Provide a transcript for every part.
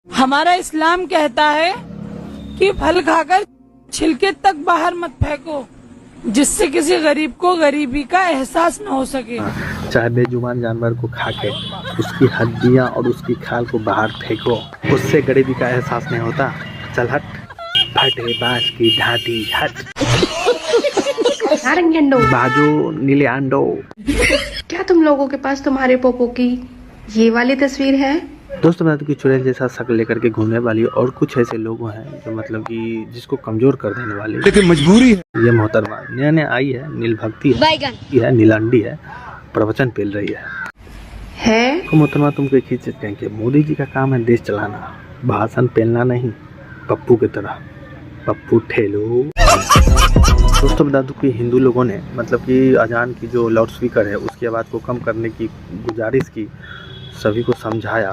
हमारा इस्लाम कहता है कि फल खाकर छिलके तक बाहर मत फेंको, जिससे किसी गरीब को गरीबी का एहसास न हो सके। चाहे बेजुबान जानवर को खा के उसकी हड्डियां और उसकी खाल को बाहर फेंको, उससे गरीबी का एहसास नहीं होता। चल हट, फटे बाज की ढाटी हट। बाजू नीले अंडो। क्या तुम लोगों के पास तुम्हारे पोपो की ये वाली तस्वीर है? दोस्तों मैं तो कि चुड़ैल जैसा शक्ल लेकर के घूमने वाली और कुछ ऐसे लोग हैं जो मतलब कि जिसको कमजोर कर देने वाले, लेकिन मजबूरी है। ये मोहतरमा नया नया आई है, नील भक्ति है, नीलांडी है, प्रवचन पेल रही है। तो मोहतरमा तुमको एक ही चीज कहेंगे, मोदी जी का काम है देश चलाना, भाषण पेलना नहीं, पप्पू की तरह पप्पू ठेलो। दोस्तों बता दूं कि हिंदू लोगों ने मतलब कि अजान की जो लाउड स्पीकर है उसकी आवाज़ को कम करने की गुजारिश की, सभी को समझाया,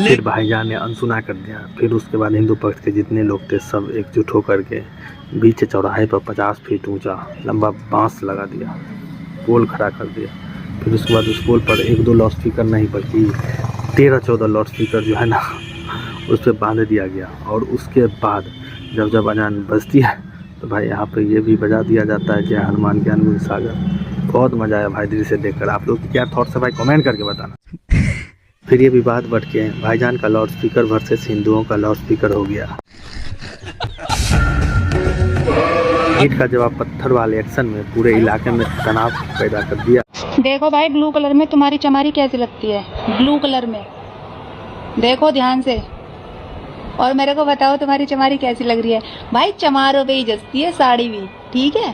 फिर भाईजान ने अनसुना कर दिया। फिर उसके बाद हिंदू पक्ष के जितने लोग थे सब एकजुट होकर के बीच चौराहे पर 50 फीट ऊंचा लंबा बांस लगा दिया, पोल खड़ा कर दिया। फिर उसके बाद उस पोल पर 1-2 लाउड स्पीकर नहीं बल्कि 13-14 लाउड स्पीकर जो है ना उस पर बांध दिया गया। और उसके बाद जब अजान बजती है तो भाई यहाँ पे ये भी बजा दिया जाता है, जय हनुमान ज्ञान गुण सागर। बहुत मजा आया भाई दिल से देखकर। आप लोग क्या थॉट्स है भाई कमेंट करके बताना। फिर ये विवाद बढ़ के भाईजान का लाउड स्पीकर वर्सेस हिंदुओं का लाउड स्पीकर हो गया। ईंट का जवाब पत्थर वाले एक्शन में पूरे इलाके में तनाव पैदा कर दिया। देखो भाई ब्लू कलर में तुम्हारी चमारी कैसी लगती है, ब्लू कलर में देखो ध्यान से, और मेरे को बताओ तुम्हारी चमारी कैसी लग रही है। भाई चमारों पे ही जचती है साड़ी भी, ठीक है।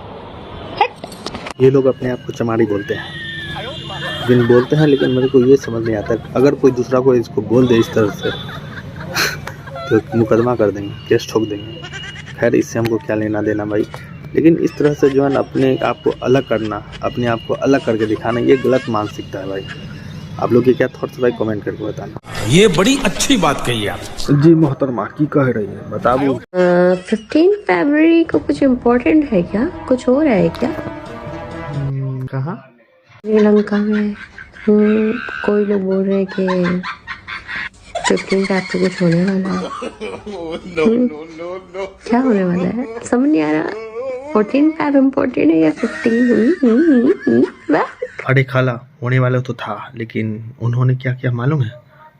हट। ये लोग अपने आप को चमारी बोलते हैं, जिन बोलते हैं, लेकिन मेरे को ये समझ नहीं आता अगर कोई दूसरा को इसको बोल दे इस तरह से तो मुकदमा कर देंगे, केस ठोक देंगे। खैर इससे हमको क्या लेना देना भाई, लेकिन इस तरह से जो है ना अपने आप को अलग करना, अपने आप को अलग करके दिखाना, ये गलत मानसिकता है भाई। आप लोग के क्या थॉट्स भाई कमेंट करके बताना। ये बड़ी अच्छी बात कही आप जी मोहतरमा की कह रही है बताओ। 15 फरवरी को कुछ इम्पोर्टेंट है क्या, कुछ हो रहा है क्या? कहाँ? श्रीलंका में कोई लोग बोल रहे हैं कि 15 तारीख को कुछ होने वाला है। क्या होने वाला है समझ नहीं आ रहा। 14 फरवरी इम्पोर्टेंट है या 15? अरे खाला होने वाला तो था, लेकिन उन्होंने क्या किया मालूम है,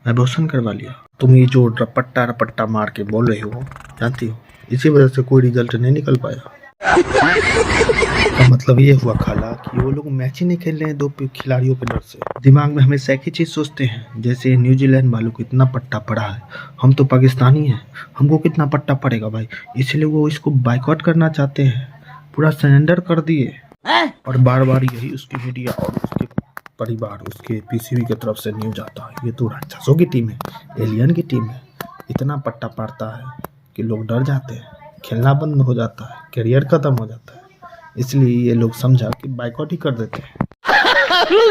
अबॉर्शन करवा लिया। तुम ये जो रपट्टा मार के बोल रहे हो जानती हो, इसी वजह से कोई रिजल्ट नहीं निकल पाया। तो मतलब ये हुआ खाला कि वो लोग मैच ही नहीं खेल रहे हैं 2 खिलाड़ियों के डर से। दिमाग में हमेशा एक ही चीज़ सोचते हैं, जैसे न्यूजीलैंड वालों को इतना पट्टा पड़ा है, हम तो पाकिस्तानी हैं, हमको कितना पट्टा पड़ेगा भाई, इसलिए वो इसको बाइकआउट करना चाहते हैं, पूरा सरेंडर कर दिए। और बार बार यही उसकी मीडिया और उसके परिवार, उसके पीसीबी की तरफ से न्यूज आता है, ये तो राक्षसों की टीम है, एलियन की टीम है। इतना पट्टा पड़ता है कि लोग डर जाते हैं, खेलना बंद हो जाता है, करियर खत्म हो जाता है। इसलिए ये लोग समझा कि बाइकआउट ही कर देते हैं।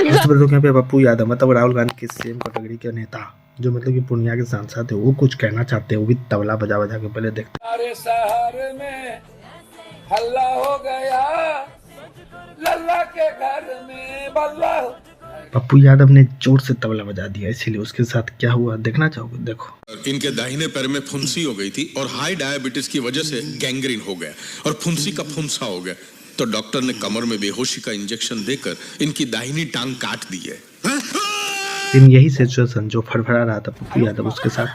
यहाँ पे पप्पू यादव मतलब राहुल गांधी के सेम कैटेगरी के नेता जो मतलब कि पूर्णिया के सांसद है, वो कुछ कहना चाहते हैं, वो भी तबला बजा के पहले देखते। अरे शहर में हल्ला हो गया, लल्ला के घर में बल्ला। पप्पू यादव ने जोर से तबला बजा दिया, इसीलिए उसके साथ क्या हुआ देखना चाहोगे, देखो। इनके दाहिने पैर में फुंसी हो गई थी और हाई डायबिटीज की वजह से गैंग्रीन हो गया और फुंसी का फुंसा हो गया, तो डॉक्टर ने कमर में बेहोशी का इंजेक्शन देकर इनकी दाहिनी टांग काट दी है। लेकिन यही सिचुएशन जो फड़फड़ा रहा था पप्पू यादव उसके साथ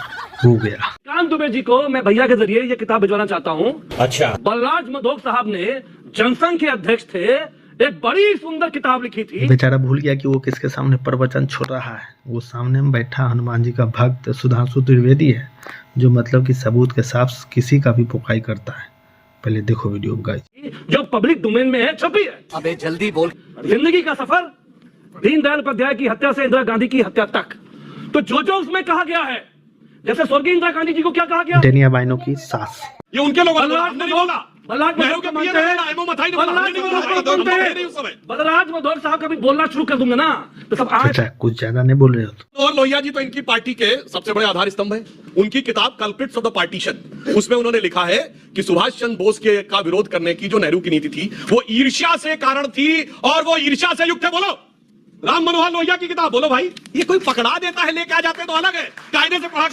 हो गया। कान दुबे जी को मैं भैया के जरिए ये किताब भिजवाना चाहता हूँ। अच्छा। बलराज मधोक साहब ने जनसंघ के अध्यक्ष थे, एक बड़ी सुंदर किताब लिखी थी। बेचारा भूल गया कि वो किसके सामने प्रवचन छोड़ रहा है। वो सामने में बैठा हनुमान जी का भक्त सुधांशु त्रिवेदी है, जो मतलब कि सबूत के साथ किसी का भी पुकाई करता है। पहले देखो वीडियो गाइस। जो पब्लिक डोमेन में है छपी है। अबे जल्दी बोल। जिंदगी का सफर, दीनदयाल उपाध्याय की हत्या से इंदिरा गांधी की हत्या तक, तो जो उसमें कहा गया है, जैसे स्वर्गीय इंदिरा गांधी जी को क्या कहा गया, डेनिया बाइनो की सास, ये उनके लोग। बलराज मधोक साहब कभी बोलना शुरू कर दूंगा ना तो सब आज कुछ ज्यादा नहीं बोल रहे हो। और लोहिया जी तो इनकी पार्टी के सबसे बड़े आधार स्तंभ है। उनकी किताब कल्प्रिट्स ऑफ द पार्टीशन, उसमें उन्होंने लिखा है कि सुभाष चंद्र बोस के का विरोध करने की जो नेहरू की नीति थी वो ईर्ष्या से कारण थी और वो ईर्ष्या से युक्त है। बोलो राम मनोहर लोहिया की किताब बोलो भाई। ये कोई पकड़ा देता है लेके आ जाते तो अलग है, कायदे से पढ़ा।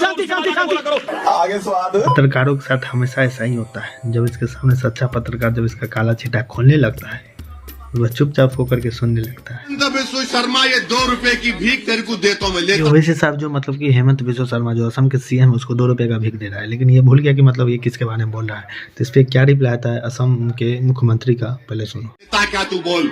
पत्रकारों के साथ हमेशा ऐसा ही होता है। जब इसके सामने सच्चा पत्रकार जब इसका काला छिटा खोलने लगता है, वह चुपचाप होकर के सुनने लगता है। शर्मा, ये 2 रुपए की भीख तेरे को देता हूं मैं, ले। ओवैसी साहब जो मतलब कि हेमंत बिश्व शर्मा जो असम के सीएम है, उसको 2 रुपए का भीख दे रहा है, लेकिन ये भूल गया कि मतलब ये किसके बारे में बोल रहा है। तो इस पे क्या रिप्लाई आता है असम के मुख्यमंत्री का, पहले सुनो। क्या तू बोल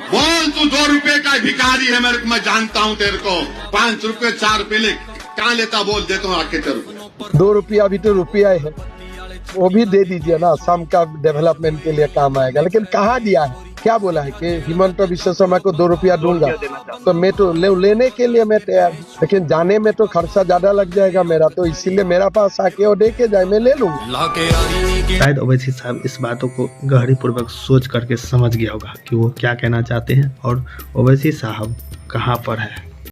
तू 2 रुपए का भिखारी है, मेरे को मैं जानता हूँ तेरे को। 5 रुपए 4 रुपए ले कहाँ लेता, बोल देता हूँ आके तेरे को। 2 रुपया भी तो रुपया है, वो भी दे दीजिए ना, असम का डेवलपमेंट के लिए काम आएगा। लेकिन कहाँ दिया है, क्या बोला है कि हिमंत बिश्व शर्मा को 2 रुपया दूंगा, तो मैं तो लेने के लिए मैं तैयार, लेकिन जाने में तो खर्चा ज्यादा लग जाएगा मेरा, तो इसीलिए मेरा पास आके वो दे के जाए, मैं ले लूंगा। शायद ओवैसी साहब इस बातों को गहरी पूर्वक सोच करके समझ गया होगा कि वो क्या कहना चाहते हैं और ओवैसी साहब कहाँ पर है।